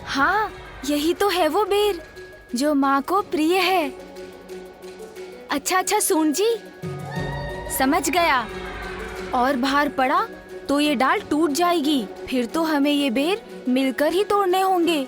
हाँ, यही तो है वो बेर जो माँ को प्रिय है। अच्छा सून जी, समझ गया। और भार पड़ा तो ये डाल टूट जाएगी, फिर तो हमें ये बेर मिलकर ही तोड़ने होंगे।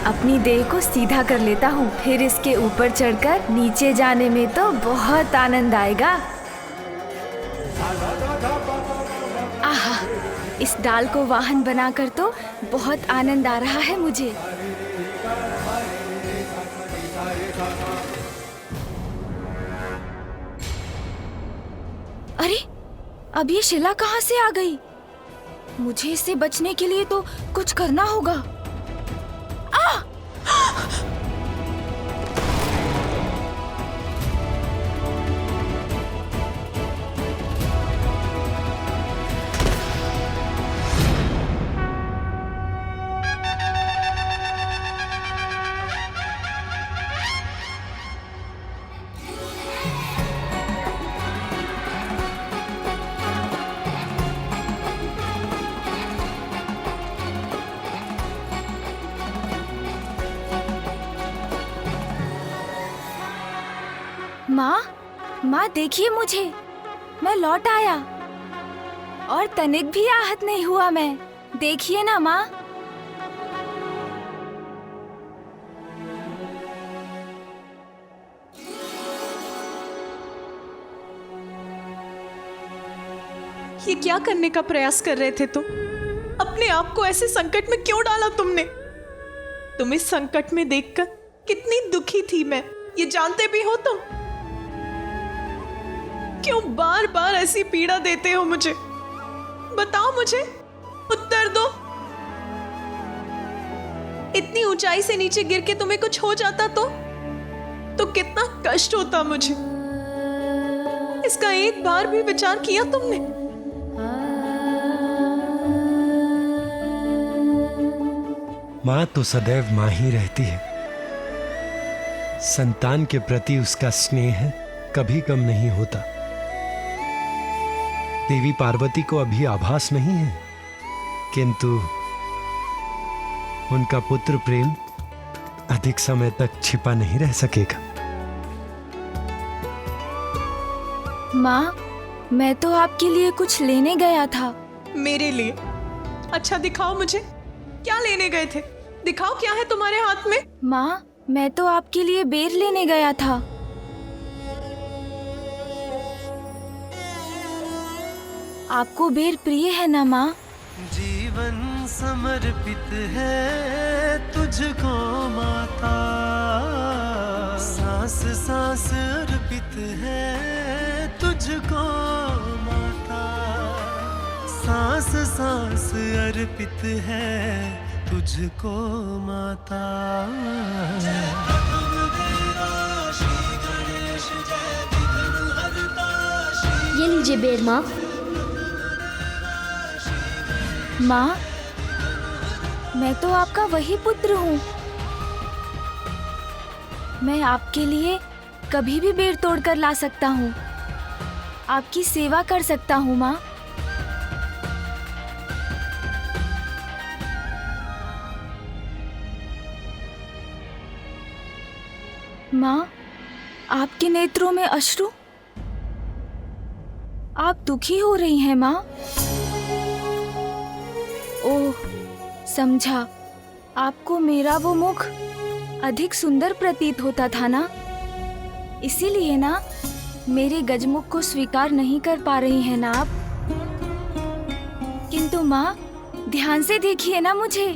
अपनी देह को सीधा कर लेता हूँ, फिर इसके ऊपर चढ़कर नीचे जाने में तो बहुत आनंद आएगा। आहा, इस डाल को वाहन बनाकर तो बहुत आनंद आ रहा है मुझे। अरे, अब ये शिला कहाँ से आ गई? मुझे इससे बचने के लिए तो कुछ करना होगा। माँ देखिए मुझे, मैं लौट आया और तनिक भी आहत नहीं हुआ मैं। देखिए ना माँ। ये क्या करने का प्रयास कर रहे थे तुम? अपने आप को ऐसे संकट में क्यों डाला तुमने? तुम इस संकट में देखकर कितनी दुखी थी मैं, ये जानते भी हो तुम? क्यों बार बार ऐसी पीड़ा देते हो मुझे? बताओ मुझे, उत्तर दो। इतनी ऊंचाई से नीचे गिर के तुम्हें कुछ हो जाता तो कितना कष्ट होता मुझे। इसका एक बार भी विचार किया तुमने? माँ तो सदैव माँ ही रहती है। संतान के प्रति उसका स्नेह कभी कम नहीं होता। देवी पार्वती को अभी आभास नहीं है, किंतु उनका पुत्र प्रेम अधिक समय तक छिपा नहीं रह सकेगा। माँ, मैं तो आपके लिए कुछ लेने गया था। मेरे लिए? अच्छा दिखाओ मुझे, क्या लेने गए थे? दिखाओ क्या है तुम्हारे हाथ में? माँ, मैं तो आपके लिए बेर लेने गया था। आपको बेर प्रिय है ना माँ? जीवन समर्पित है तुझको माता, सांस सांस अर्पित है तुझको माता, सांस सांस अर्पित है तुझको माता। ये लीजिए बेर माँ। माँ, मैं तो आपका वही पुत्र हूँ। मैं आपके लिए कभी भी बेर तोड़ कर ला सकता हूँ, आपकी सेवा कर सकता हूँ माँ। माँ, आपके नेत्रों में अश्रु? आप दुखी हो रही हैं माँ? ओह, समझा। आपको मेरा वो मुख अधिक सुंदर प्रतीत होता था ना, इसीलिए ना मेरे गजमुख को स्वीकार नहीं कर पा रही हैं ना आप। किंतु माँ, ध्यान से देखिए ना मुझे,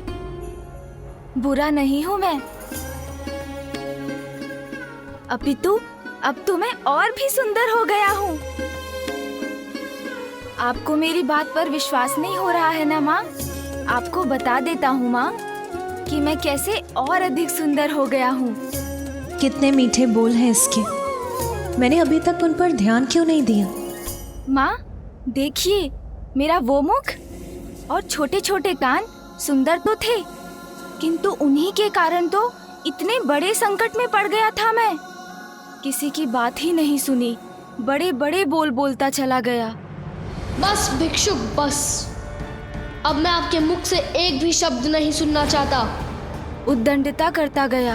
बुरा नहीं हूं मैं, अपितु अब तो मैं और भी सुंदर हो गया हूँ। आपको मेरी बात पर विश्वास नहीं हो रहा है ना माँ? आपको बता देता हूँ माँ कि मैं कैसे और अधिक सुंदर हो गया हूँ। कितने मीठे बोल हैं इसके, मैंने अभी तक उन पर ध्यान क्यों नहीं दिया? माँ देखिए, मेरा वो मुख और छोटे छोटे कान सुंदर तो थे, किंतु उन्हीं के कारण तो इतने बड़े संकट में पड़ गया था मैं। किसी की बात ही नहीं सुनी, बड़े बड़े बोल बोलता चला गया। बस भिक्षुक बस, अब मैं आपके मुख से एक भी शब्द नहीं सुनना चाहता। उद्दंडता करता गया।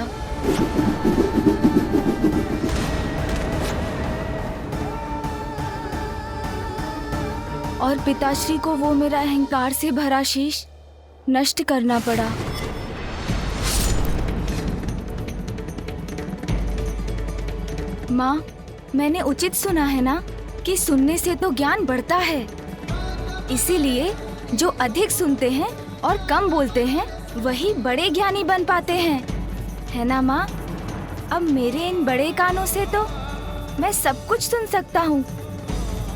और पिताश्री को वो मेरा अहंकार से भरा शीश नष्ट करना पड़ा। माँ, मैंने उचित सुना है ना कि सुनने से तो ज्ञान बढ़ता है। इसीलिए जो अधिक सुनते हैं और कम बोलते हैं वही बड़े ज्ञानी बन पाते हैं, है ना माँ? अब मेरे इन बड़े कानों से तो मैं सब कुछ सुन सकता हूँ,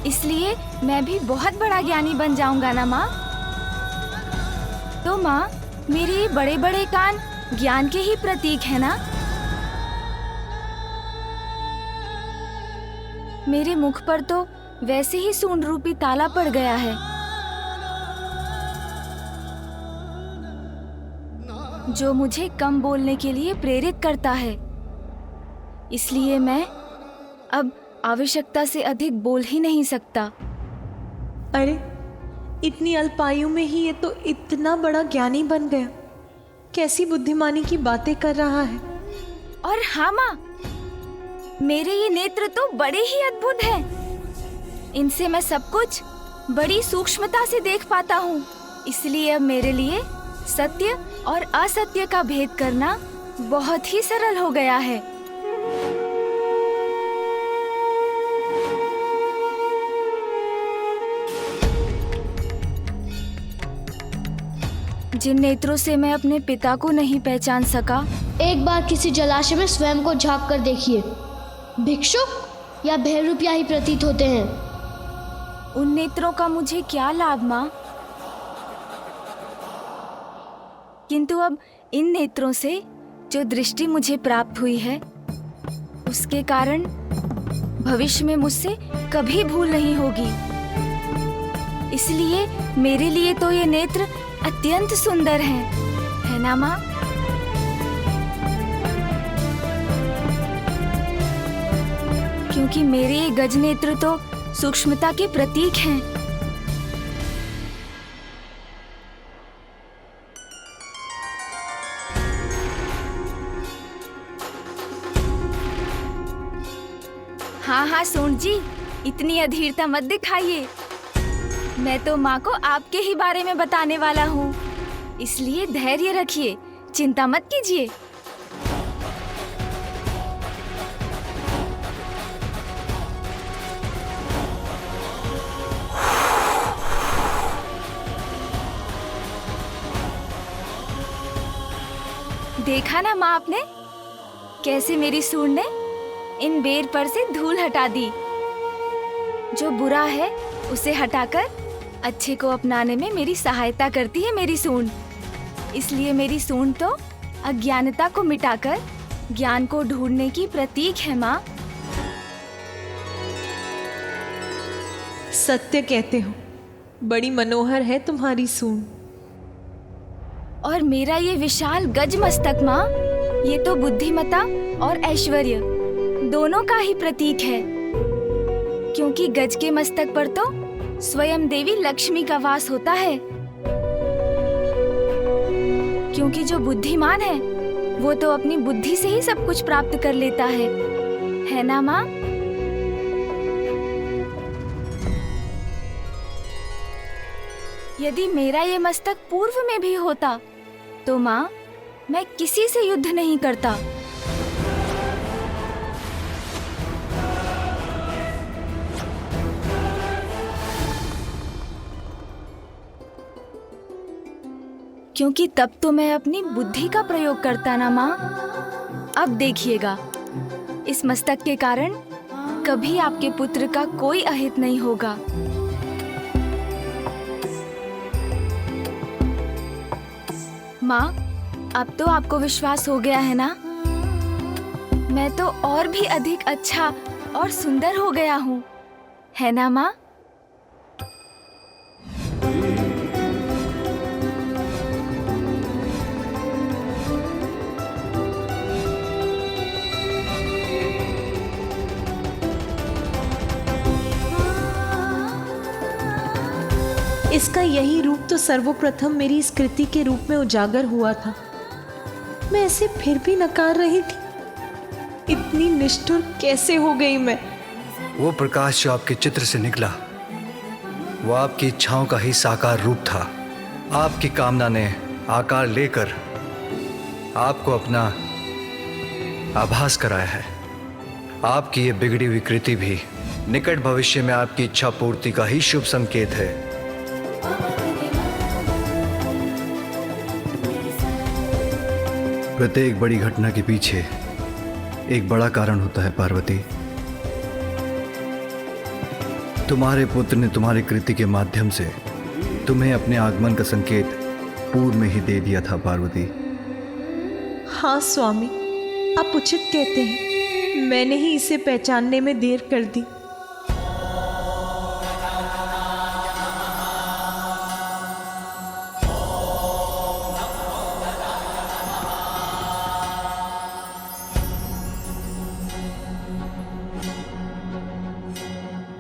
इसलिए मैं भी बहुत बड़ा ज्ञानी बन जाऊंगा ना माँ? तो माँ, मेरे ये बड़े बड़े कान ज्ञान के ही प्रतीक है ना? मेरे मुख पर तो वैसे ही सूंड रूपी ताला पड़ गया है, जो मुझे कम बोलने के लिए प्रेरित करता है। इसलिए मैं अब आवश्यकता से अधिक बोल ही नहीं सकता। अरे, इतनी अल्पायु में ही ये तो इतना बड़ा ज्ञानी बन गया। कैसी बुद्धिमानी की बातें कर रहा है। और हाँ माँ, मेरे ये नेत्र तो बड़े ही अद्भुत हैं। इनसे मैं सब कुछ बड़ी सूक्ष्मता से देख पाता हूँ। इसलिए अब मेरे लिए सत्य और असत्य का भेद करना बहुत ही सरल हो गया है। जिन नेत्रों से मैं अपने पिता को नहीं पहचान सका, एक बार किसी जलाशय में स्वयं को झांक कर देखिए, भिक्षुक या बहरूपिया ही प्रतीत होते हैं। उन नेत्रों का मुझे क्या लाभ माँ? किंतु अब इन नेत्रों से जो दृष्टि मुझे प्राप्त हुई है, उसके कारण भविष्य में मुझसे कभी भूल नहीं होगी। इसलिए मेरे लिए तो ये नेत्र अत्यंत सुंदर हैं, है ना माँ? क्योंकि मेरे ये गज नेत्र तो सूक्ष्मता के प्रतीक हैं। हाँ हाँ सूंड जी, इतनी अधीरता मत दिखाइए। मैं तो माँ को आपके ही बारे में बताने वाला हूँ, इसलिए धैर्य रखिए, चिंता मत कीजिए। देखा ना माँ आपने, कैसे मेरी सूंड ने इन बेर पर से धूल हटा दी। जो बुरा है उसे हटाकर अच्छे को अपनाने में मेरी सहायता करती है मेरी सूंड। इसलिए मेरी सूंड तो अज्ञानता को मिटाकर ज्ञान को ढूंढने की प्रतीक है माँ। सत्य कहते हो, बड़ी मनोहर है तुम्हारी सूंड। और मेरा ये विशाल गज मस्तक माँ, ये तो बुद्धिमता और ऐश्वर्य दोनों का ही प्रतीक है। क्योंकि गज के मस्तक पर तो स्वयं देवी लक्ष्मी का वास होता है। क्योंकि जो बुद्धिमान है वो तो अपनी बुद्धि से ही सब कुछ प्राप्त कर लेता है ना माँ? यदि मेरा ये मस्तक पूर्व में भी होता तो माँ, मैं किसी से युद्ध नहीं करता। क्योंकि तब तो मैं अपनी बुद्धि का प्रयोग करता ना माँ। अब देखिएगा, इस मस्तक के कारण कभी आपके पुत्र का कोई अहित नहीं होगा। माँ, अब तो आपको विश्वास हो गया है ना? मैं तो और भी अधिक अच्छा और सुंदर हो गया हूँ, है ना माँ? इसका यही रूप तो सर्वप्रथम मेरी इस कृति के रूप में उजागर हुआ था। मैं ऐसे फिर भी नकार रही थी। इतनी निष्ठुर कैसे हो गई मैं? वो प्रकाश जो आपके चित्र से निकला, वो आपकी इच्छाओं का ही साकार रूप था। आपकी कामना ने आकार लेकर आपको अपना आभास कराया है। आपकी ये बिगड़ी हुई कृति भी निकट भविष्य में आपकी इच्छा पूर्ति का ही शुभ संकेत है। प्रत्येक बड़ी घटना के पीछे एक बड़ा कारण होता है पार्वती। तुम्हारे पुत्र ने तुम्हारी कृति के माध्यम से तुम्हें अपने आगमन का संकेत पूर्व में ही दे दिया था पार्वती। हाँ स्वामी, आप उचित कहते हैं। मैंने ही इसे पहचानने में देर कर दी।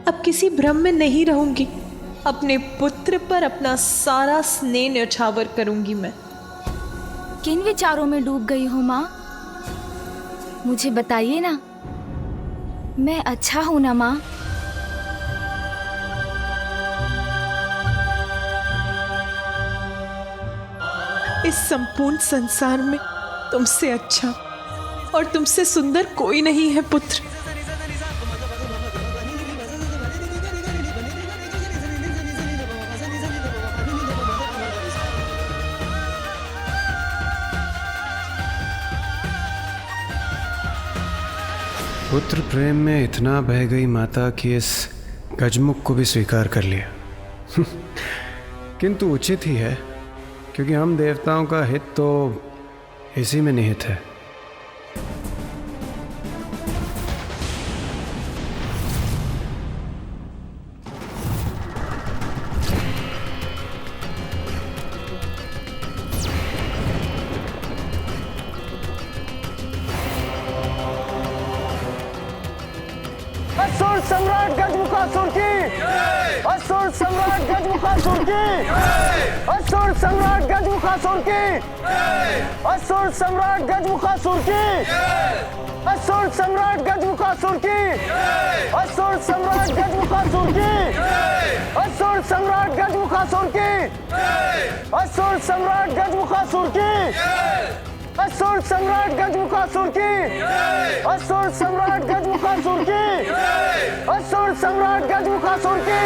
अब किसी भ्रम में नहीं रहूंगी। अपने पुत्र पर अपना सारा स्नेह न्यौछावर करूंगी मैं। किन विचारों में डूब गई हो माँ? मुझे बताइए ना। मैं अच्छा हूं ना माँ? इस संपूर्ण संसार में तुमसे अच्छा और तुमसे सुंदर कोई नहीं है पुत्र। पुत्र प्रेम में इतना बह गई माता कि इस गजमुख को भी स्वीकार कर लिया। किंतु उचित ही है, क्योंकि हम देवताओं का हित तो इसी में निहित है। असुर सम्राट गजमुखासुर की, असुर सम्राट गजमुखासुर की, असुर सम्राट गजमुखासुर की, असुर सम्राट गजमुखासुर की, असुर सम्राट गजमुखासुर की, असुर सम्राट गजमुखासुर की, असुर सम्राट गजमुखासुर की, असुर सम्राट गजमुखासुर की, असुर सम्राट गजमुखासुर की, असुर सम्राट गजमुखासुर की, असुर सम्राट गजमुखासुर की।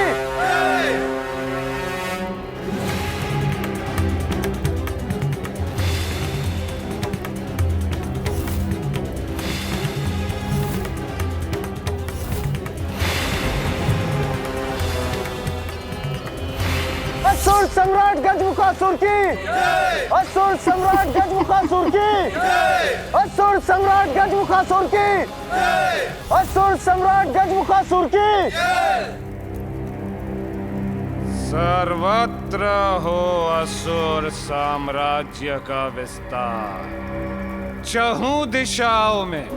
असुर सम्राट गजमुखासुर की, असुर सम्राट गजमुखासुर की, असुर सम्राट गजमुखासुर की, असुर सम्राट गजमुखासुर की। सर्वत्र हो असुर साम्राज्य का विस्तार, चहुं दिशाओं में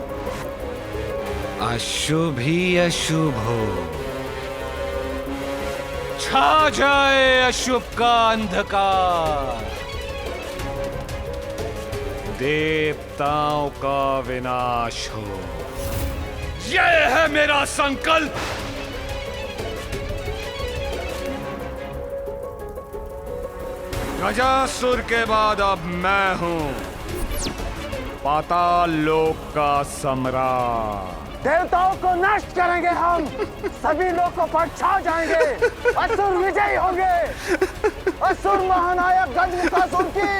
अशुभ ही अशुभ हो, छा जाए अशुभ का अंधकार, देवताओं का विनाश हो। यह है मेरा संकल्प। गजासुर के बाद अब मैं हूं पाताल लोक का सम्राट। देवताओं को नष्ट करेंगे हम, सभी लोगों पर छा जाएंगे, असुर विजयी होंगे। असुर महानायक गजमुखासुर की,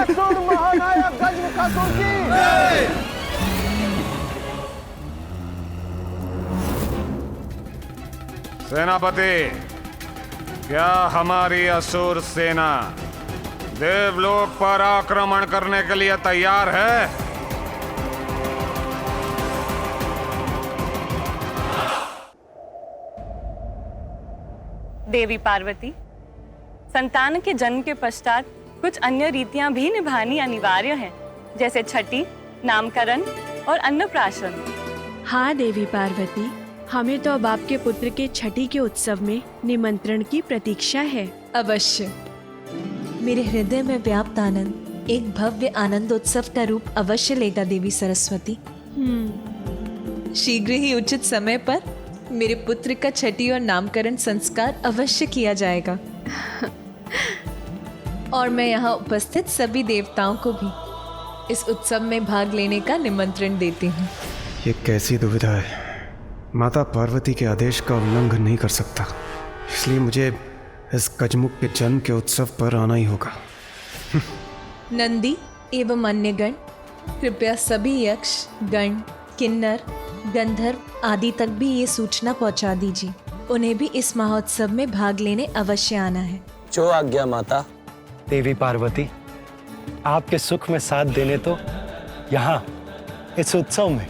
असुर महानायक गजमुखासुर की। सेनापति, क्या हमारी असुर सेना देवलोक पर आक्रमण करने के लिए तैयार है? देवी पार्वती, संतान के जन्म के पश्चात कुछ अन्य रीतियां भी निभानी अनिवार्य हैं, जैसे छठी, नामकरण और अन्नप्राशन। हाँ देवी पार्वती, हमें तो अब आपके पुत्र के छठी के उत्सव में निमंत्रण की प्रतीक्षा है। अवश्य। मेरे हृदय में व्याप्त आनंद एक भव्य आनंदोत्सव का रूप अवश्य लेगा देवी सरस्वती। शीघ्र ही उचित समय पर मेरे पुत्र का छठी और नामकरण संस्कार अवश्य किया जाएगा। और मैं यहाँ उपस्थित सभी देवताओं को भी इस उत्सव में भाग लेने का निमंत्रण देती हूँ। ये कैसी दुविधा है। माता पार्वती के आदेश का उल्लंघन नहीं कर सकता, इसलिए मुझे इस गजमुख के जन्म के उत्सव पर आना ही होगा। नंदी एवं अन्य गण, कृपया सभी यक्ष, गण, किन्नर, गंधर्व आदि तक भी ये सूचना पहुंचा दीजिए। उन्हें भी इस महोत्सव में भाग लेने अवश्य आना है। जो आज्ञा माता। देवी पार्वती, आपके सुख में साथ देने तो यहाँ इस उत्सव में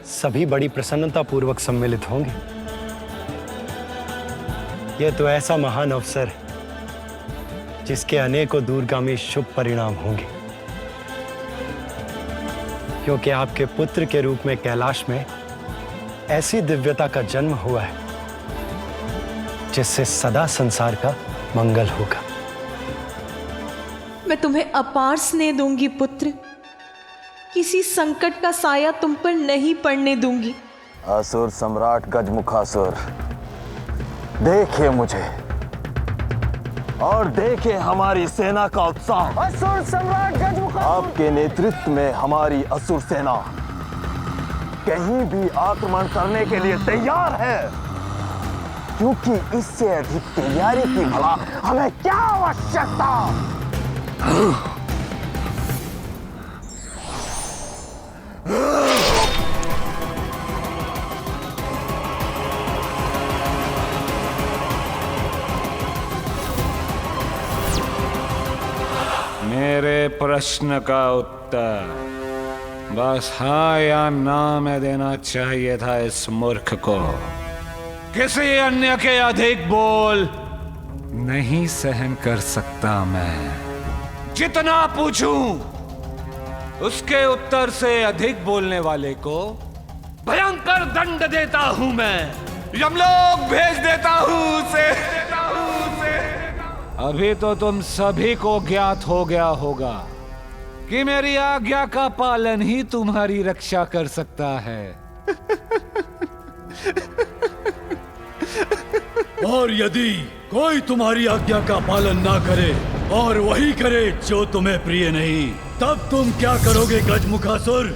सभी बड़ी प्रसन्नता पूर्वक सम्मिलित होंगे। यह तो ऐसा महान अवसर है जिसके अनेकों दूरगामी शुभ परिणाम होंगे, क्योंकि आपके पुत्र के रूप में कैलाश में ऐसी दिव्यता का जन्म हुआ है जिससे सदा संसार का मंगल होगा। मैं तुम्हें अपार स्नेह दूंगी पुत्र, किसी संकट का साया तुम पर नहीं पड़ने दूंगी। असुर सम्राट गजमुखासुर, देखिए मुझे और देखिए हमारी सेना का उत्साह। असुर सम्राट गजमुखासुर, आपके नेतृत्व में हमारी असुर सेना कहीं भी आक्रमण करने के लिए तैयार है, क्योंकि इससे अधिक तैयारी की भला हमें क्या आवश्यकता। मेरे प्रश्न का उत्तर बस हाँ या ना में देना चाहिए था इस मूर्ख को। किसी अन्य के अधिक बोल नहीं सहन कर सकता मैं। जितना पूछूं उसके उत्तर से अधिक बोलने वाले को भयंकर दंड देता हूं मैं। यमलोक भेज देता हूं उसे। अभी तो तुम सभी को ज्ञात हो गया होगा कि मेरी आज्ञा का पालन ही तुम्हारी रक्षा कर सकता है। और यदि कोई तुम्हारी आज्ञा का पालन ना करे और वही करे जो तुम्हें प्रिय नहीं, तब तुम क्या करोगे गजमुखासुर?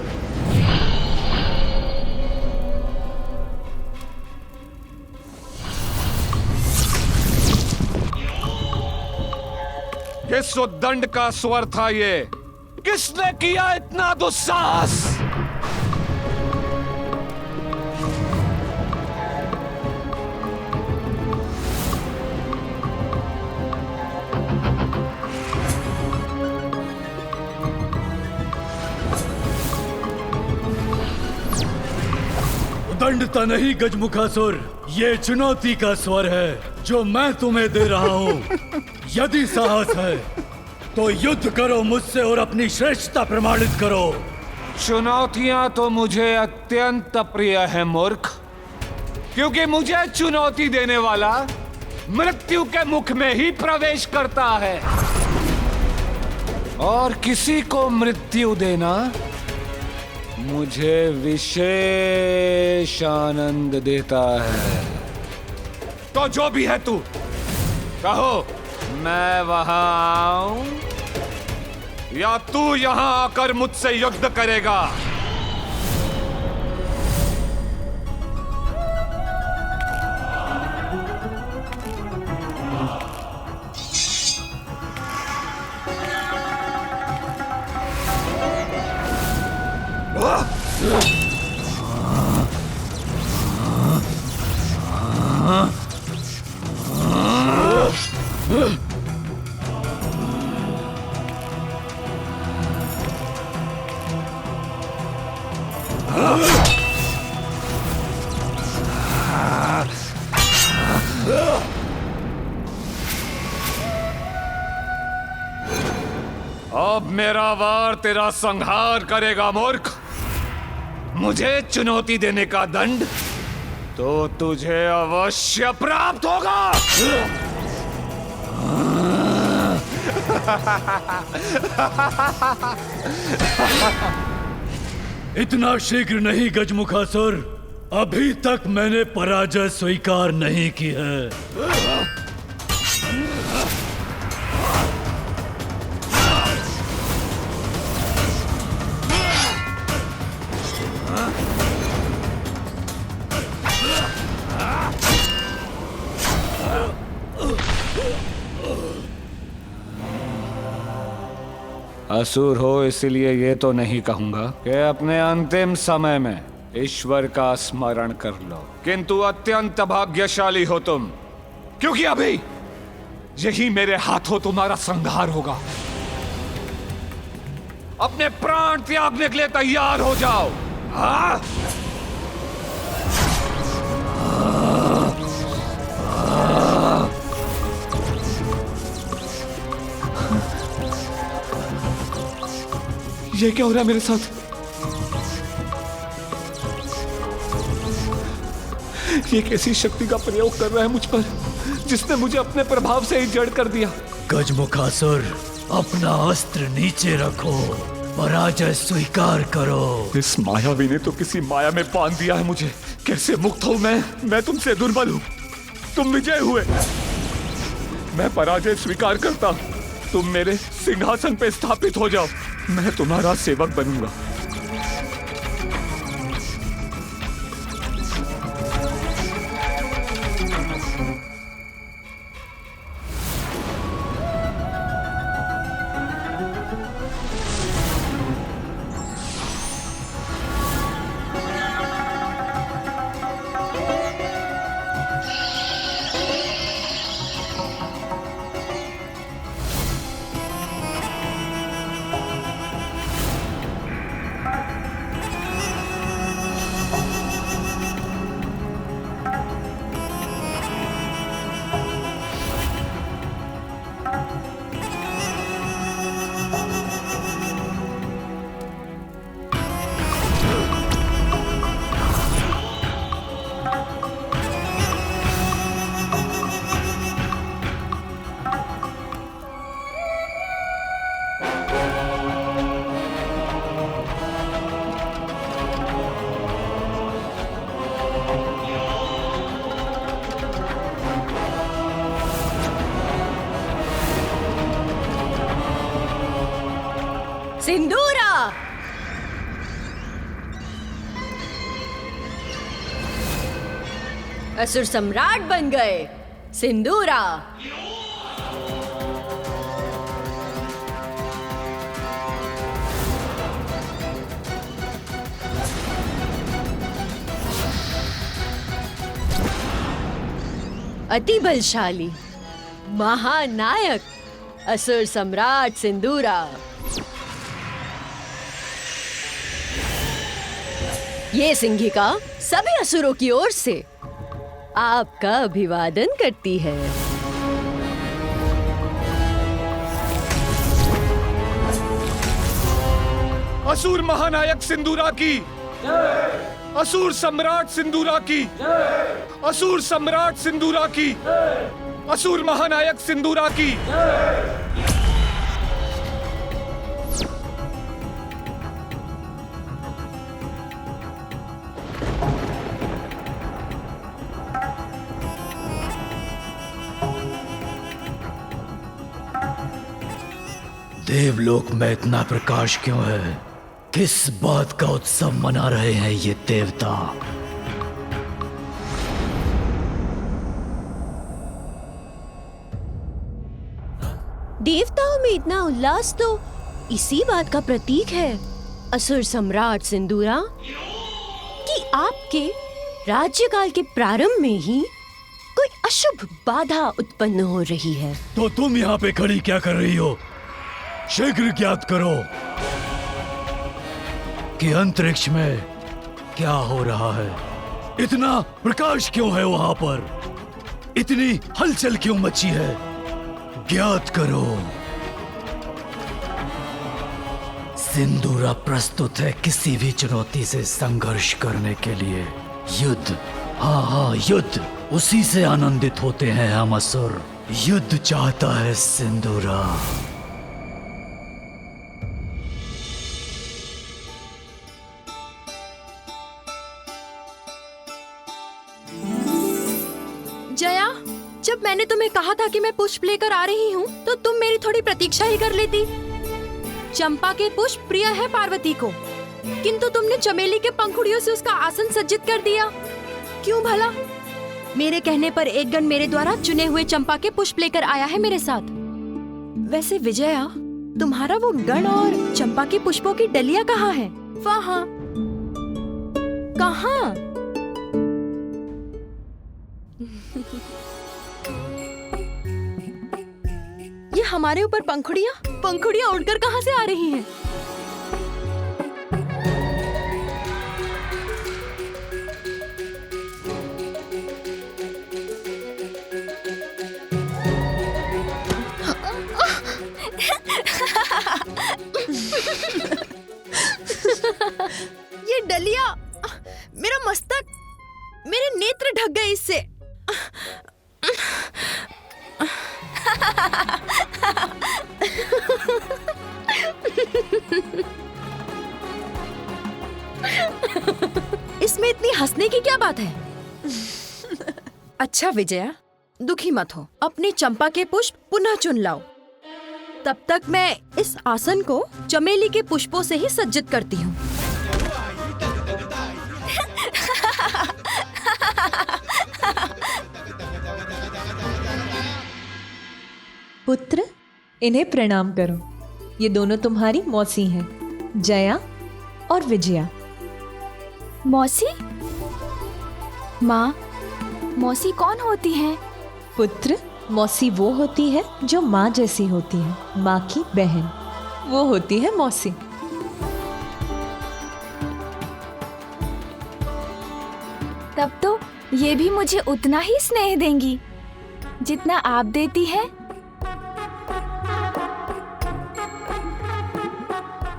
किस उद्दंड का स्वर था ये? किसने किया इतना दुस्साहस? दंडता नहीं गजमुखासुर, ये चुनौती का स्वर है जो मैं तुम्हें दे रहा हूँ। यदि साहस है तो युद्ध करो मुझसे और अपनी श्रेष्ठता प्रमाणित करो। चुनौतियां तो मुझे अत्यंत प्रिय है मूर्ख, क्योंकि मुझे चुनौती देने वाला मृत्यु के मुख में ही प्रवेश करता है, और किसी को मृत्यु देना मुझे विशेष आनंद देता है। तो जो भी है तू, कहो मैं वहां आऊं या तू यहां आकर मुझसे युद्ध करेगा? अब मेरा वार तेरा संहार करेगा मूर्ख। मुझे चुनौती देने का दंड तो तुझे अवश्य प्राप्त होगा। इतना शीघ्र नहीं गजमुखासुर, अभी तक मैंने पराजय स्वीकार नहीं की है। असुर हो इसलिए ये तो नहीं कहूंगा कि अपने अंतिम समय में ईश्वर का स्मरण कर लो, किंतु अत्यंत भाग्यशाली हो तुम, क्योंकि अभी यही मेरे हाथों तुम्हारा संहार होगा। अपने प्राण त्यागने के लिए तैयार हो जाओ। हाँ? ये क्या हो रहा है मेरे साथ? ये कैसी शक्ति का प्रयोग कर रहा है मुझ पर, जिसने मुझे अपने प्रभाव से ही जड़ कर दिया। गजमुखासुर, अपना अस्त्र नीचे रखो, पराजय स्वीकार करो। इस मायावी ने तो किसी माया में बांध दिया है मुझे। कैसे मुक्त हूं मैं तुमसे दुर्बल हूं, तुम विजय हुए। मैं पराजय स्वीकार करता, तुम मेरे सिंहासन पे स्थापित हो जाओ, मैं तुम्हारा सेवक बनूंगा। सिंदूरा! असुर सम्राट बन गए। सिंदूरा! अति बलशाली महानायक असुर सम्राट सिंदूरा, ये सिंहिका सभी असुरों की ओर से आपका अभिवादन करती है। असुर महानायक सिंदूरा की, असुर सम्राट सिंदूरा की, असुर सम्राट सिंदूरा की, असुर महानायक सिंदूरा की। देवलोक में इतना प्रकाश क्यों है? किस बात का उत्सव मना रहे हैं ये देवता? देवताओं में इतना उल्लास तो इसी बात का प्रतीक है असुर सम्राट सिंदूरा, कि आपके राज्यकाल के प्रारंभ में ही कोई अशुभ बाधा उत्पन्न हो रही है। तो तुम यहाँ पे खड़ी क्या कर रही हो? शीघ्र ज्ञात करो कि अंतरिक्ष में क्या हो रहा है? इतना प्रकाश क्यों है वहां पर? इतनी हलचल क्यों मची है? ज्ञात करो। सिंदूरा प्रस्तुत है किसी भी चुनौती से संघर्ष करने के लिए। युद्ध, हाँ, युद्ध, उसी से आनंदित होते हैं हम असुर। युद्ध चाहता है सिंदूरा। जया, जब मैंने तुम्हें कहा था कि मैं पुष्प लेकर आ रही हूँ, तो तुम मेरी थोड़ी प्रतीक्षा ही कर लेती। चंपा के पुष्प प्रिय है पार्वती को, किंतु तुमने चमेली के पंखुड़ियों से उसका आसन सज्जित कर दिया। क्यों भला? मेरे कहने पर एक गण मेरे द्वारा चुने हुए चंपा के पुष्प लेकर आया है मेरे साथ। वैसे विजया, तुम्हारा वो गण और चंपा के पुष्पों की डलिया कहाँ है? वहाँ। कहाँ? ये हमारे ऊपर पंखुड़ियाँ उड़कर कहाँ से आ रही हैं? ये डलिया, मेरा मस्तक, मेरे नेत्र ढक गए इससे। इसमें इतनी हंसने की क्या बात है? अच्छा विजया, दुखी मत हो, अपने चंपा के पुष्प पुनः चुन लाओ। तब तक मैं इस आसन को चमेली के पुष्पों से ही सज्जित करती हूँ। पुत्र, इन्हें प्रणाम करो। ये दोनों तुम्हारी मौसी हैं, जया और विजया। मौसी? माँ, मौसी कौन होती हैं? पुत्र, मौसी वो होती है जो माँ जैसी होती है, माँ की बहन। वो होती है मौसी। तब तो ये भी मुझे उतना ही स्नेह देंगी जितना आप देती हैं।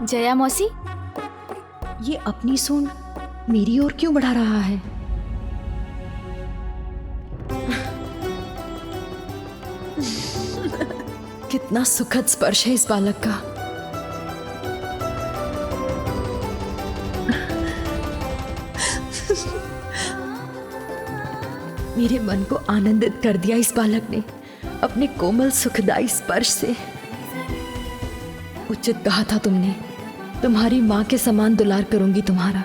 जया मौसी, ये अपनी सूंड मेरी ओर क्यों बढ़ा रहा है? कितना सुखद स्पर्श है इस बालक का। मेरे मन को आनंदित कर दिया इस बालक ने अपने कोमल सुखदायी स्पर्श से। उचित कहा था तुमने, तुम्हारी माँ के समान दुलार करूंगी तुम्हारा।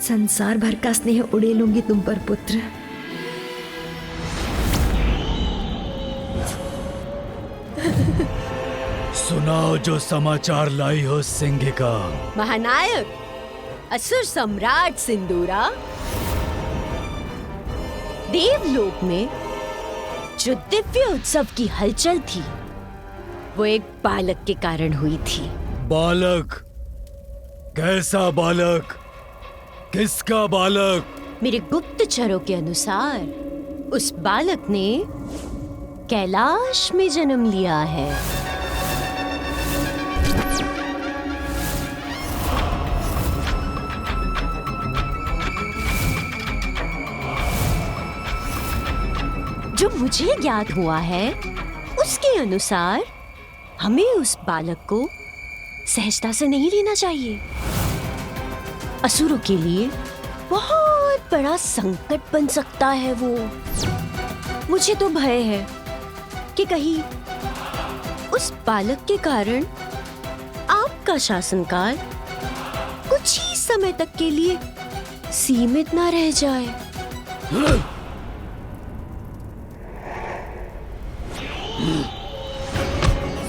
संसार भर का स्नेह उड़ेलूंगी तुम पर पुत्र। सुनाओ जो समाचार लाई हो सिंहिका। महानायक, असुर सम्राट सिंदूरा, देवलोक में जो दिव्य उत्सव की हलचल थी वो एक बालक के कारण हुई थी। बालक? कैसा बालक? किसका बालक? मेरे गुप्तचरों के अनुसार उस बालक ने कैलाश में जन्म लिया है। जो मुझे ज्ञात हुआ है उसके अनुसार हमें उस बालक को सहजता से नहीं लेना चाहिए। असुरों के लिए बहुत बड़ा संकट बन सकता है वो। मुझे तो भय है कि कहीं उस बालक के कारण आपका शासनकाल कुछ ही समय तक के लिए सीमित ना रह जाए।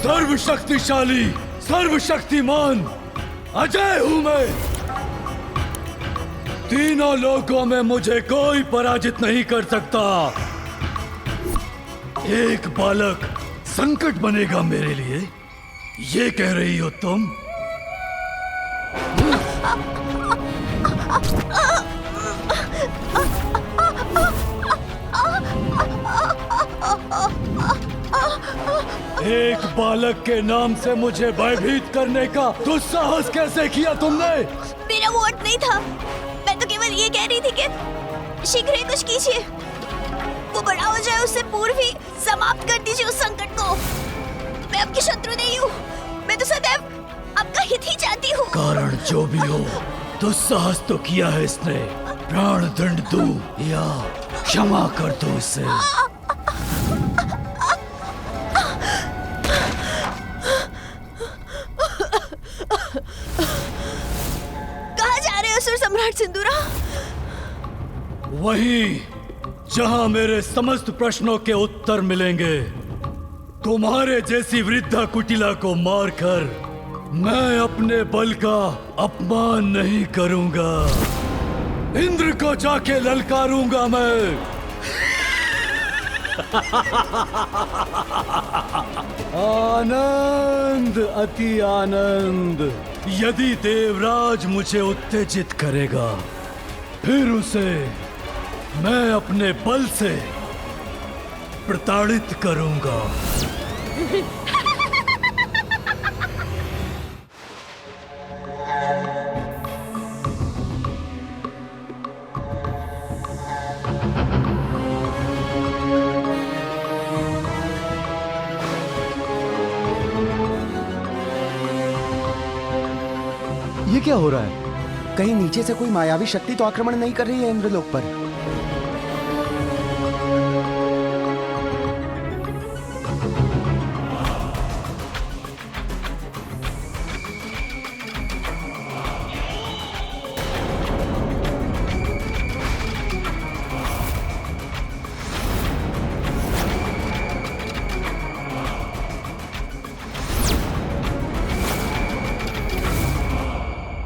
सर्वशक्तिशाली, सर्वशक्तिमान अजय हूं मैं। तीनों लोकों में मुझे कोई पराजित नहीं कर सकता। एक बालक संकट बनेगा मेरे लिए, ये कह रही हो तुम? एक बालक के नाम से मुझे भयभीत करने का दुस्साहस कैसे किया तुमने? मेरा वोट नहीं था, मैं तो केवल ये कह रही थी कि शीघ्र ही कुछ कीजिए, वो बड़ा हो जाए उससे पूर्व ही समाप्त कर दीजिए उस संकट को। मैं आपकी शत्रु नहीं हूँ, मैं तो सदैव आपका हित ही चाहती हूँ। कारण जो भी हो, दुस्साहस तो किया है इसने। प्राण दंड दो या क्षमा कर दो इसे। कहाँ जा रहे हो असुर सम्राट सिंदूरा? वहीं जहां मेरे समस्त प्रश्नों के उत्तर मिलेंगे। तुम्हारे जैसी वृद्धा कुटिला को मारकर मैं अपने बल का अपमान नहीं करूंगा। इंद्र को जाके ललकारूंगा मैं। आनंद, अति आनंद। यदि देवराज मुझे उत्तेजित करेगा, फिर उसे मैं अपने बल से प्रताड़ित करूंगा। ये क्या हो रहा है? कहीं नीचे से कोई मायावी शक्ति तो आक्रमण नहीं कर रही है इंद्रलोक पर?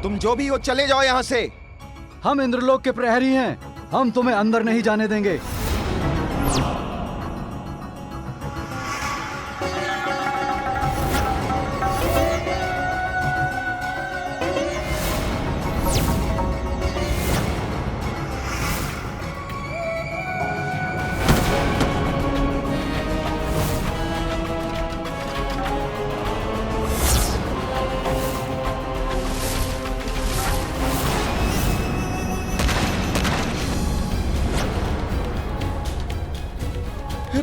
तुम जो भी हो चले जाओ यहां से। हम इंद्रलोक के प्रहरी हैं, हम तुम्हें अंदर नहीं जाने देंगे।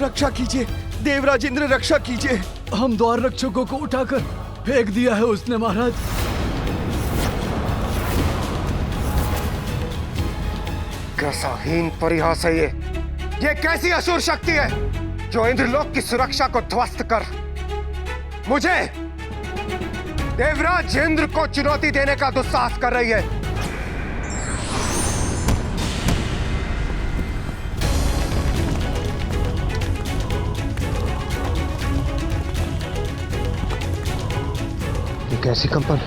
रक्षा कीजिए देवराज इंद्र, रक्षा कीजिए। हम द्वार रक्षकों को उठाकर फेंक दिया है उसने महाराज। कैसा हीन परिहास है ये कैसी असुर शक्ति है जो इंद्रलोक की सुरक्षा को ध्वस्त कर मुझे देवराज इंद्र को चुनौती देने का दुस्साहस कर रही है। कैसी कंपन?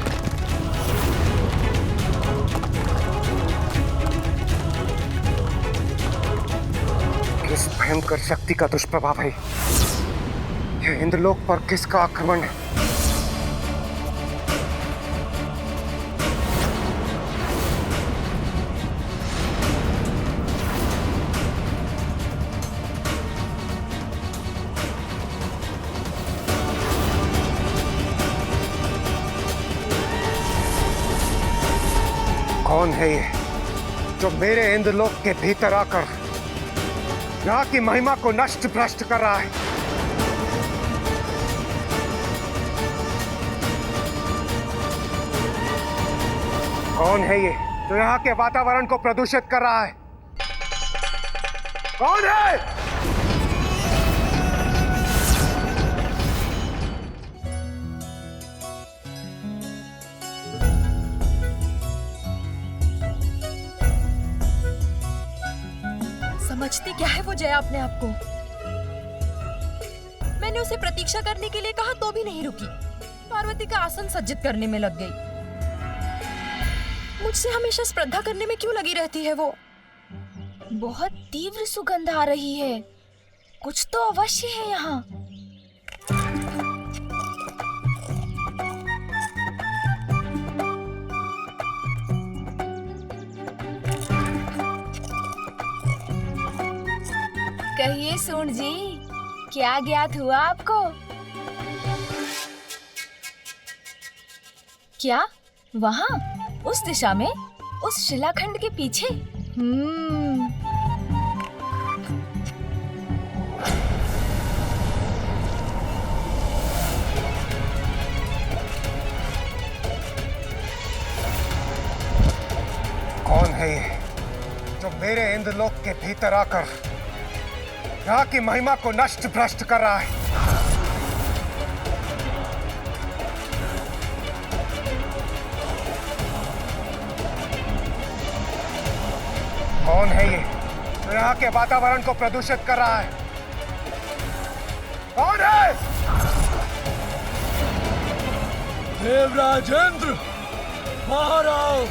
किस भयंकर शक्ति का दुष्प्रभाव है यह? इंद्रलोक पर किसका आक्रमण है? कौन है ये जो मेरे इंद्रलोक के भीतर आकर यहाँ की महिमा को नष्ट भ्रष्ट कर रहा है? कौन है ये जो यहाँ के वातावरण को प्रदूषित कर रहा है? कौन है? समझती क्या है वो जया अपने आप को? मैंने उसे प्रतीक्षा करने के लिए कहा तो भी नहीं रुकी। पार्वती का आसन सज्जित करने में लग गई। मुझसे हमेशा स्पर्धा करने में क्यों लगी रहती है वो? बहुत तीव्र सुगंध आ रही है, कुछ तो अवश्य है यहाँ। कहिए सूंड जी, क्या ज्ञात हुआ आपको? क्या वहाँ उस दिशा में, उस शिलाखंड के पीछे? कौन है ये जो मेरे इंद्रलोक के भीतर आकर यहाँ की महिमा को नष्ट भ्रष्ट कर रहा है? कौन है ये जो यहाँ के वातावरण को प्रदूषित कर रहा है? कौन है? देवराज इंद्र, बाहर आओ।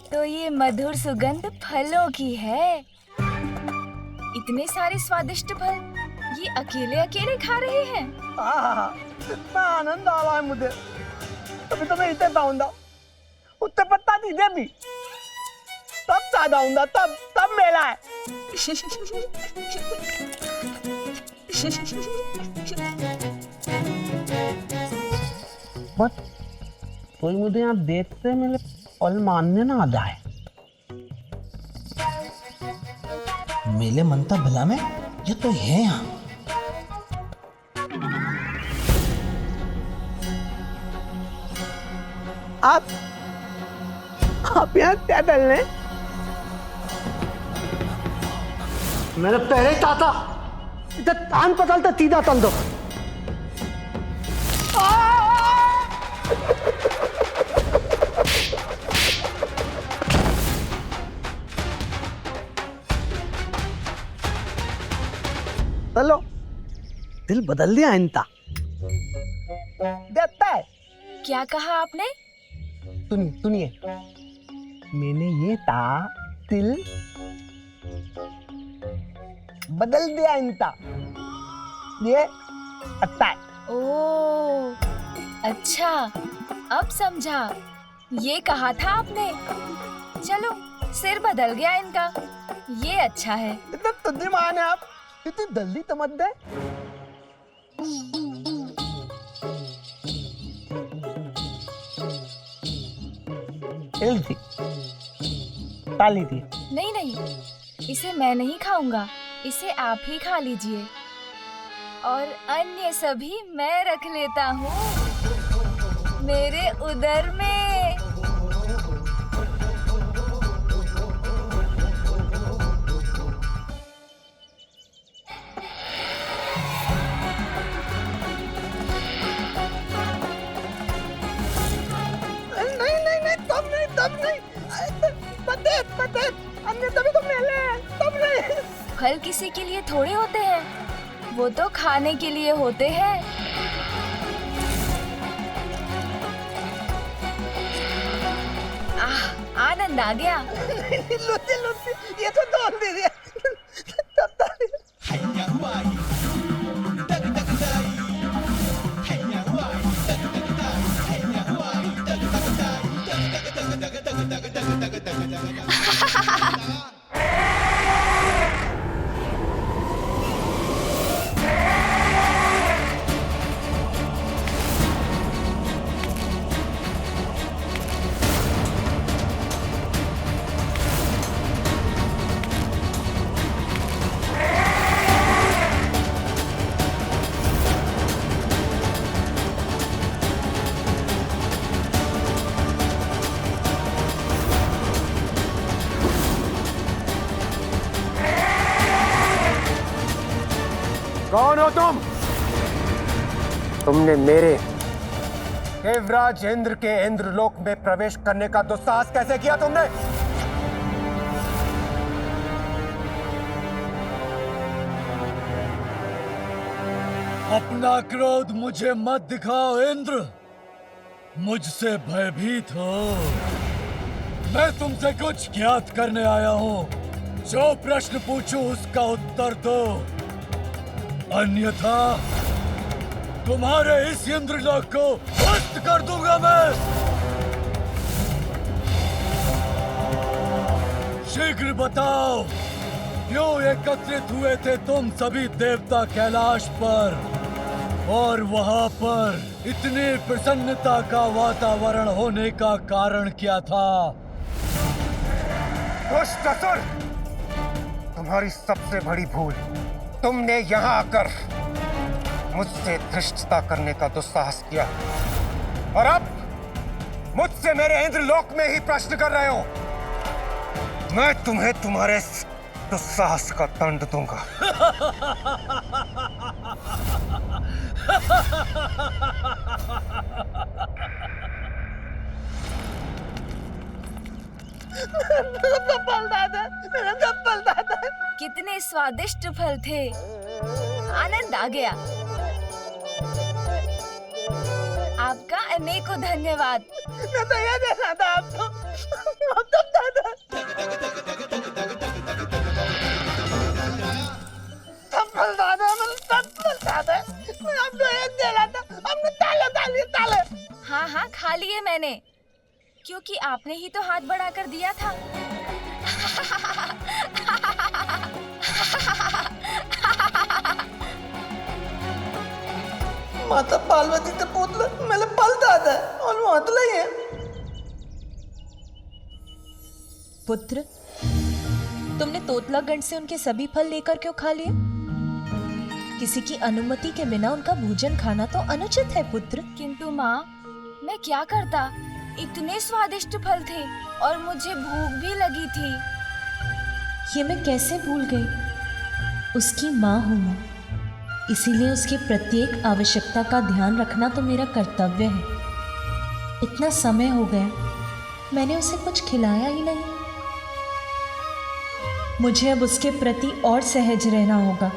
तो ये मधुर सुगंध फलों की है। इतने सारे स्वादिष्ट फल ये अकेले अकेले खा रहे हैं। कितना आनंद आ रहा है मुझे। तभी तो मैं इतने पाऊंगा, उत्ते पत्ता दीजिए भी, तब ज्यादा हूंगा, तब मेला है। बस कोई मुझे यहाँ देखते मेरे पल मानने ना आ जाए। मेले मनता भला में ये तो है यहाँ। आप यहाँ क्या डलने? मैंने पहले ही कहा था इधर तान पतलता सीधा तल दो। चलो दिल बदल दिया इनका। देता है। क्या कहा आपने? सुनिए, मैंने ये था दिल बदल दिया इनका। ये अच्छा है। ओ अच्छा, अब समझा। ये कहा था आपने। चलो सिर बदल गया इनका, ये अच्छा है। इतना तुझे मान है आप, इतनी जल्दी समझ गए। ताली थी। नहीं, इसे मैं नहीं खाऊंगा, इसे आप ही खा लीजिए और अन्य सभी मैं रख लेता हूँ मेरे उदर में। नहीं, तब नहीं। पते, अन्य तभी तो मेले हैं, तब नहीं। फल किसी के लिए थोड़े होते हैं, वो तो खाने के लिए होते हैं। आनंद आ गया। लुत्ती, ये तो तोड़ दे दिया। कौन हो तुम? तुमने मेरे देवराज इंद्र के इंद्रलोक में प्रवेश करने का दुस्साहस कैसे किया तुमने? अपना क्रोध मुझे मत दिखाओ इंद्र, मुझसे भयभीत हो। मैं तुमसे कुछ ज्ञात करने आया हूँ। जो प्रश्न पूछूं उसका उत्तर दो, अन्यथा तुम्हारे इस इंद्रलोक को ध्वस्त कर दूंगा मैं। शीघ्र बताओ, क्यों एकत्रित हुए थे तुम सभी देवता कैलाश पर, और वहां पर इतनी प्रसन्नता का वातावरण होने का कारण क्या था? दुष्ट असुर, तुम्हारी सबसे बड़ी भूल, तुमने यहाँ आकर मुझसे धृष्टता करने का दुस्साहस किया, और अब मुझसे मेरे इंद्रलोक में ही प्रश्न कर रहे हो। मैं तुम्हें तुम्हारे दुस्साहस का दंड दूंगा। कितने स्वादिष्ट फल थे, आनंद आ गया। आपका अनेकों धन्यवाद। मैं तो ये देखा था आपको। मैं आपको एक दे रहा था, हमने ताले। हाँ हाँ, खा लिए मैंने, क्योंकि आपने ही तो हाथ बढ़ाकर दिया था। माता पार्वती ते पुतला मेरे पलता था और मातला ही है। पुत्र, तुमने तोतलागढ़ से उनके सभी फल लेकर क्यों खा लिए? किसी की अनुमति के बिना उनका भोजन खाना तो अनुचित है पुत्र। किंतु माँ, मैं क्या करता, इतने स्वादिष्ट फल थे और मुझे भूख भी लगी थी। ये मैं कैसे भूल गई? उसकी माँ हूँ मैं, इसीलिए उसकी प्रत्येक आवश्यकता का ध्यान रखना तो मेरा कर्तव्य है। इतना समय हो गया, मैंने उसे कुछ खिलाया ही नहीं। मुझे अब उसके प्रति और सहज रहना होगा।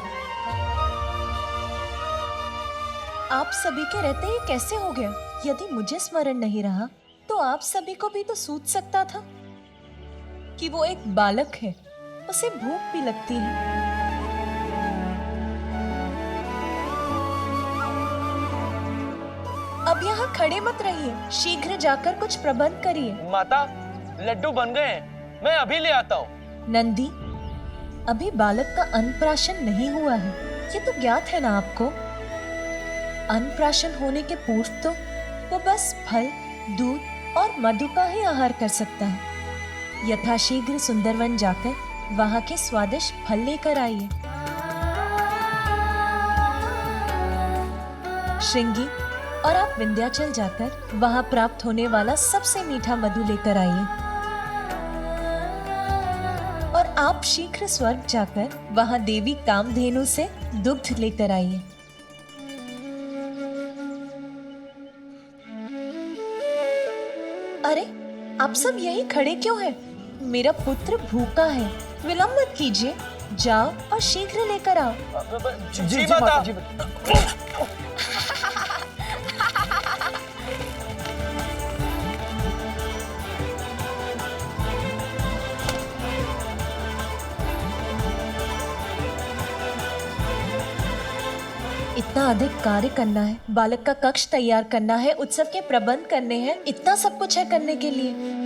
आप सभी के रहते ये कैसे हो गया? यदि मुझे स्मरण नहीं रहा तो आप सभी को भी तो सूझ सकता था कि वो एक बालक है, उसे भूख भी लगती है। अब यहाँ खड़े मत रहिए, शीघ्र जाकर कुछ प्रबंध करिए। माता, लड्डू बन गए हैं, मैं अभी ले आता हूँ। नंदी, अभी बालक का अन्नप्राशन नहीं हुआ है, ये तो ज्ञात है ना आपको। अन्नप्राशन होने के पूर्व तो वो बस फल, दूध और मधु का ही आहार कर सकता है। यथाशीघ्र सुंदरवन जाकर वहां के स्वादिष्ट फल लेकर आइए। श्रृंगी, और आप विंध्याचल जाकर वहां प्राप्त होने वाला सबसे मीठा मधु लेकर आइए। और आप शीघ्र स्वर्ग जाकर वहां देवी कामधेनु से दुग्ध लेकर आइए। अरे, आप सब यहीं खड़े क्यों हैं? मेरा पुत्र भूखा है, विलंब मत कीजिए, जाओ और शीघ्र लेकर आओ। जी माता। इतना अधिक कार्य करना है, बालक का कक्ष तैयार करना है, उत्सव के प्रबंध करने हैं, इतना सब कुछ है करने के लिए।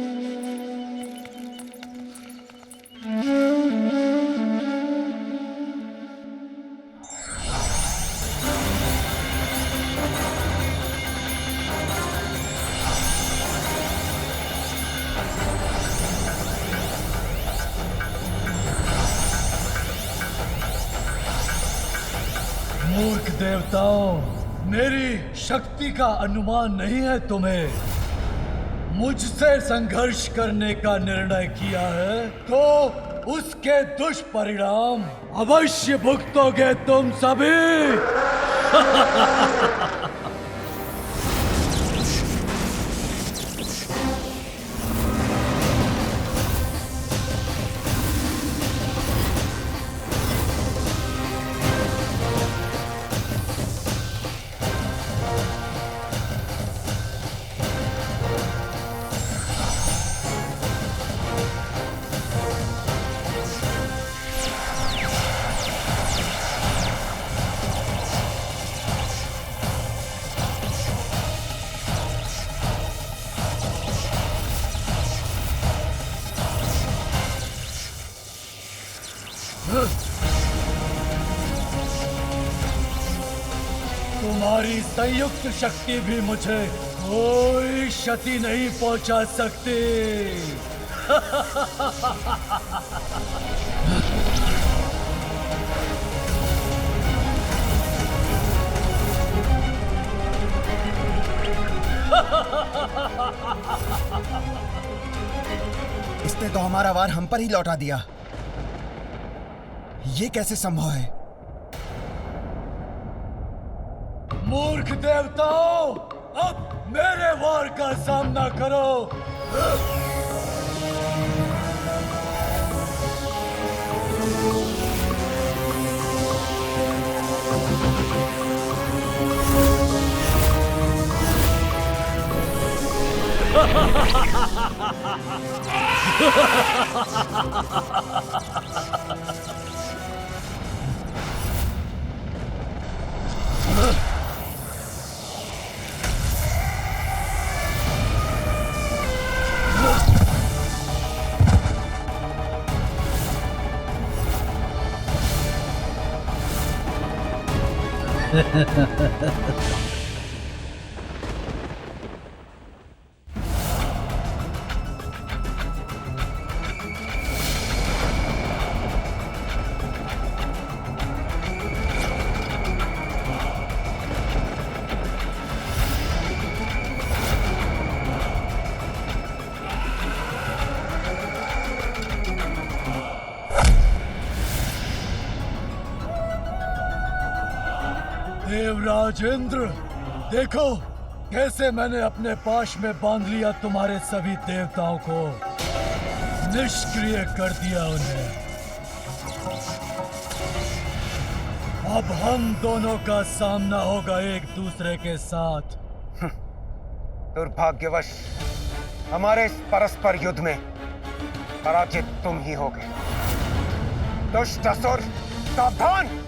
मूर्ख देवताओं, मेरी शक्ति का अनुमान नहीं है तुम्हें। मुझसे संघर्ष करने का निर्णय किया है तो उसके दुष्परिणाम अवश्य भुगतोगे तुम सभी। तुम्हारी संयुक्त शक्ति भी मुझे कोई क्षति नहीं पहुंचा सकती। इसने तो हमारा वार हम पर ही लौटा दिया। ये कैसे संभव है? मूर्ख देवताओं, अब मेरे वार का सामना करो। देवराज इंद्र, देखो कैसे मैंने अपने पाश में बांध लिया तुम्हारे सभी देवताओं को, निष्क्रिय कर दिया उन्हें। अब हम दोनों का सामना होगा एक दूसरे के साथ। दुर्भाग्यवश हमारे इस परस्पर युद्ध में पराजित तुम ही होगे। दुष्ट असुर, सावधान!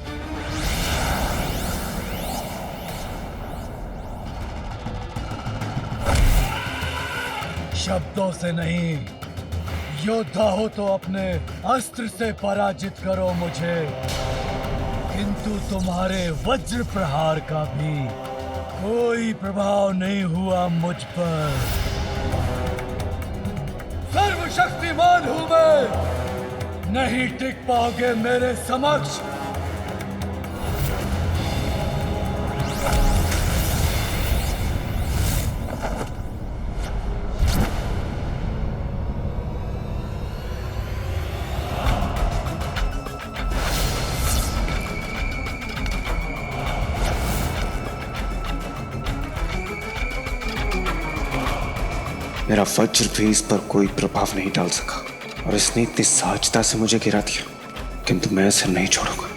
शब्दों से नहीं, योद्धा हो तो अपने अस्त्र से पराजित करो मुझे, किंतु तुम्हारे वज्र प्रहार का भी कोई प्रभाव नहीं हुआ मुझ पर। सर्वशक्तिमान हूं मैं, नहीं टिक पाओगे मेरे समक्ष। मेरा वज्र भी इस पर कोई प्रभाव नहीं डाल सका और इसने इतनी सहजता से मुझे गिरा दिया, किंतु मैं इसे नहीं छोड़ूंगा।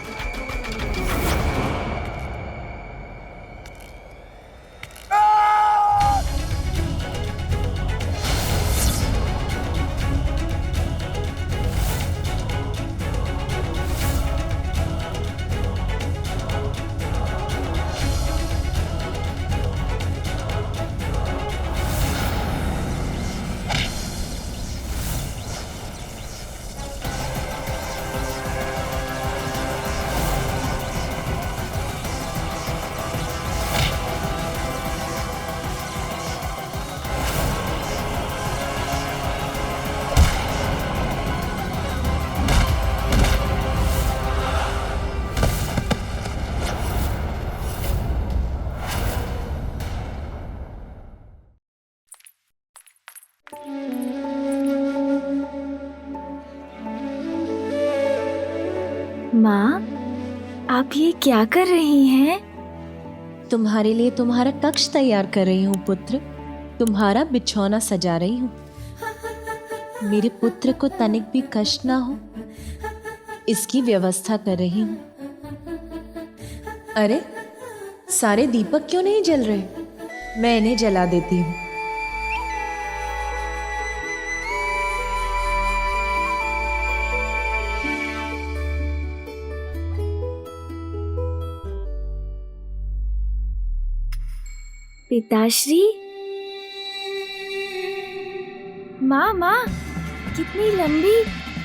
माँ, आप ये क्या कर रही हैं? तुम्हारे लिए तुम्हारा कक्ष तैयार कर रही हूँ पुत्र। तुम्हारा बिछौना सजा रही हूँ। मेरे पुत्र को तनिक भी कष्ट ना हो, इसकी व्यवस्था कर रही हूँ। अरे, सारे दीपक क्यों नहीं जल रहे? मैं इन्हें जला देती हूँ। पिताश्री, माँ माँ, कितनी लंबी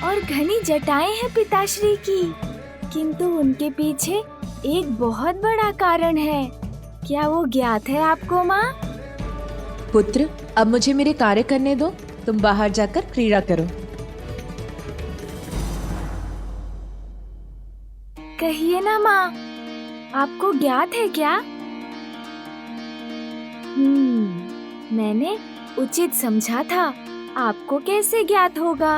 और घनी जटाएं हैं पिताश्री की, किंतु उनके पीछे एक बहुत बड़ा कारण है। क्या वो ज्ञात है आपको माँ? पुत्र, अब मुझे मेरे कार्य करने दो। तुम बाहर जाकर क्रीड़ा करो। कहिए ना माँ, आपको ज्ञात है क्या? मैंने उचित समझा था, आपको कैसे ज्ञात होगा?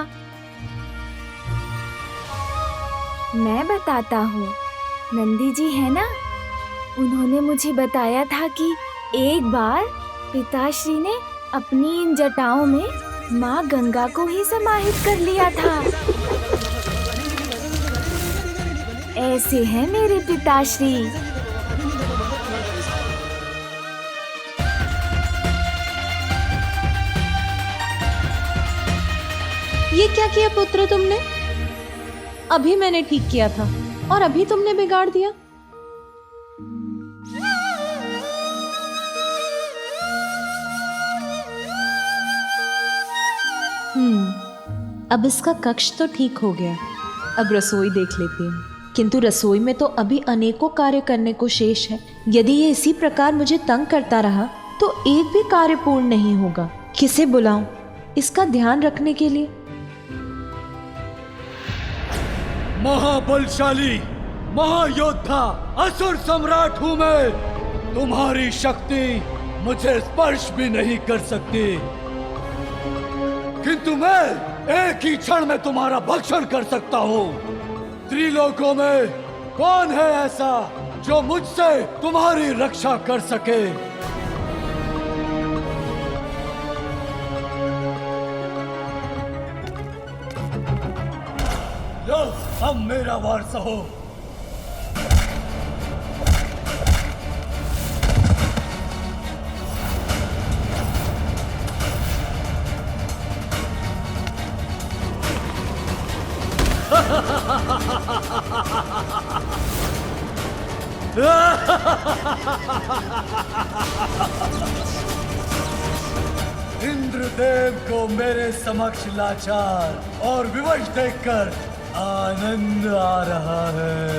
मैं बताता हूँ। नंदी जी है ना, उन्होंने मुझे बताया था कि एक बार पिताश्री ने अपनी इन जटाओं में माँ गंगा को ही समाहित कर लिया था। ऐसे हैं मेरे पिताश्री। ये क्या किया पुत्र तुमने? अभी मैंने ठीक किया था और अभी तुमने बिगाड़ दिया। अब इसका कक्ष तो ठीक हो गया। अब रसोई देख लेती हूँ। किंतु रसोई में तो अभी अनेकों कार्य करने को शेष है। यदि ये इसी प्रकार मुझे तंग करता रहा तो एक भी कार्य पूर्ण नहीं होगा। किसे बुलाऊं इसका ध्यान रखने के लिए? महाबलशाली महायोद्धा असुर सम्राट हूं मैं। तुम्हारी शक्ति मुझे स्पर्श भी नहीं कर सकती, किंतु मैं एक ही क्षण में तुम्हारा भक्षण कर सकता हूँ। त्रिलोकों में कौन है ऐसा जो मुझसे तुम्हारी रक्षा कर सके? लो, अब मेरा वार सहो। इंद्रदेव को मेरे समक्ष लाचार और विवश देखकर आनंद आ रहा है।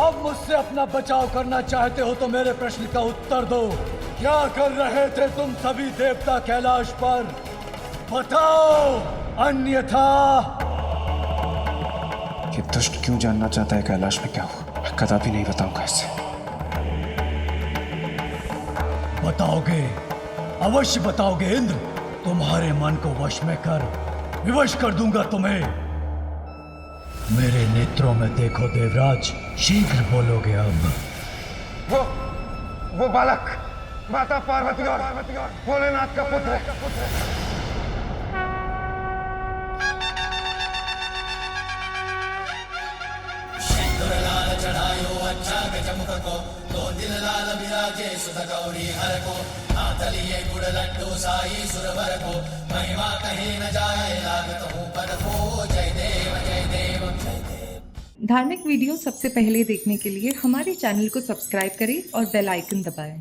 अब मुझसे अपना बचाव करना चाहते हो तो मेरे प्रश्न का उत्तर दो। क्या कर रहे थे तुम सभी देवता कैलाश पर? बताओ, अन्यथा। ये दुष्ट क्यों जानना चाहता है कैलाश में क्या हुआ? मैं कदापि नहीं बताऊंगा इसे। बताओगे, अवश्य बताओगे इंद्र। तुम्हारे मन को वश में कर विवश कर दूंगा तुम्हें। मेरे नेत्रों में देखो देवराज, शीघ्र बोलोगे अब। वो बालक माता पार्वती और भोलेनाथ का पुत्र है। चढ़ायो अच्छा गजमुख को, दो दिल लाल बिराजे सुध गौरी हर को, हाथ लिए गुड़ लड्डू साई सुरवर को, महिमा कहीं न जाए लागत हूँ पर को। जय देव जय देव जय देव। धार्मिक वीडियो सबसे पहले देखने के लिए हमारे चैनल को सब्सक्राइब करें और बेल आइकन दबाएं।